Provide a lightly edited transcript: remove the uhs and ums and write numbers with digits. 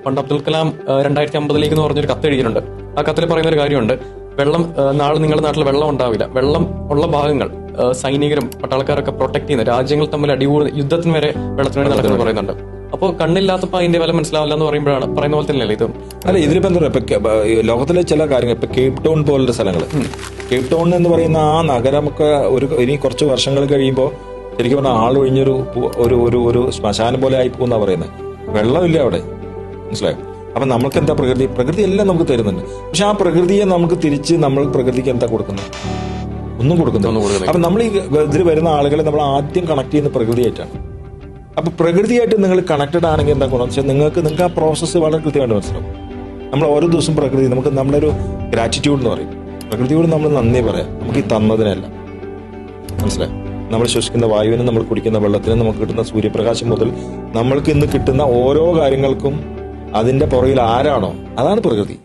പണ്ട് അബ്ദുൽ കലാം 2050 എന്ന് പറഞ്ഞൊരു കത്ത് എഴുതിയിട്ടുണ്ട്. ആ കത്തിൽ പറയുന്ന ഒരു കാര്യമുണ്ട്, വെള്ളം നാളെ നിങ്ങളുടെ നാട്ടിൽ വെള്ളം ഉണ്ടാവില്ല, വെള്ളം ഉള്ള ഭാഗങ്ങൾ സൈനികരും പട്ടാളക്കാരൊക്കെ പ്രൊട്ടക്ട് ചെയ്യുന്ന രാജ്യങ്ങൾ തമ്മിൽ അടികൂടി യുദ്ധത്തിന് വരെ വെള്ളത്തിന് വേണ്ടി നടക്കുന്നത് പറയുന്നുണ്ട്. അപ്പോൾ കണ്ണില്ലാത്തപ്പോൾ അതിന്റെ വില മനസ്സിലാവില്ല എന്ന് പറയുന്ന പോലെ തന്നെയല്ലേ ഇത്? അല്ല, ഇതിലിപ്പോ എന്താ പറയുക, ലോകത്തിലെ ചില കാര്യങ്ങൾ ഇപ്പൊ കേപ്പ് ടൗൺ പോലുള്ള സ്ഥലങ്ങൾ, കേപ്പ് ടൗൺ എന്ന് പറയുന്ന ആ നഗരമൊക്കെ ഇനി കുറച്ച് വർഷങ്ങൾ കഴിയുമ്പോൾ ശരിക്കും പറഞ്ഞാൽ ആളൊഴിഞ്ഞൊരു ഒരു ശ്മശാനം പോലെ ആയി പോകുന്ന പറയുന്നത്. വെള്ളമില്ല അവിടെ, മനസ്സിലായോ? അപ്പൊ നമ്മൾക്ക് എന്താ പ്രകൃതി എല്ലാം നമുക്ക് തരുന്നുണ്ട്. പക്ഷെ ആ പ്രകൃതിയെ നമുക്ക് തിരിച്ച് നമ്മൾ പ്രകൃതിക്ക് എന്താ കൊടുക്കുന്നത്? ഒന്നും കൊടുക്കുന്നില്ല. അപ്പൊ നമ്മൾ ഈ ഇതിൽ വരുന്ന ആളുകളെ നമ്മൾ ആദ്യം കണക്ട് ചെയ്യുന്ന പ്രകൃതിയായിട്ടാണ്. അപ്പൊ പ്രകൃതിയായിട്ട് നിങ്ങൾ കണക്റ്റഡ് ആണെങ്കിൽ എന്താ ഗുണം വെച്ചാൽ നിങ്ങൾക്ക് ആ പ്രോസസ്സ് വളരെ കൃത്യമായിട്ട് മനസ്സിലാവും. നമ്മൾ ഓരോ ദിവസം പ്രകൃതി നമ്മുടെ ഒരു ഗ്രാറ്റിറ്റ്യൂഡ് എന്ന് പറയും. പ്രകൃതിയോട് നമ്മൾ നന്ദി പറയാം, നമുക്ക് ഈ തന്നതിനല്ല. മനസ്സിലായി? നമ്മൾ ശ്വസിക്കുന്ന വായുവിനും നമ്മൾ കുടിക്കുന്ന വെള്ളത്തിനും നമുക്ക് കിട്ടുന്ന സൂര്യപ്രകാശം മുതൽ നമ്മൾക്ക് ഇന്ന് കിട്ടുന്ന ഓരോ കാര്യങ്ങൾക്കും അതിന്റെ പുറകിൽ ആരാണോ അതാണ് പ്രകൃതി.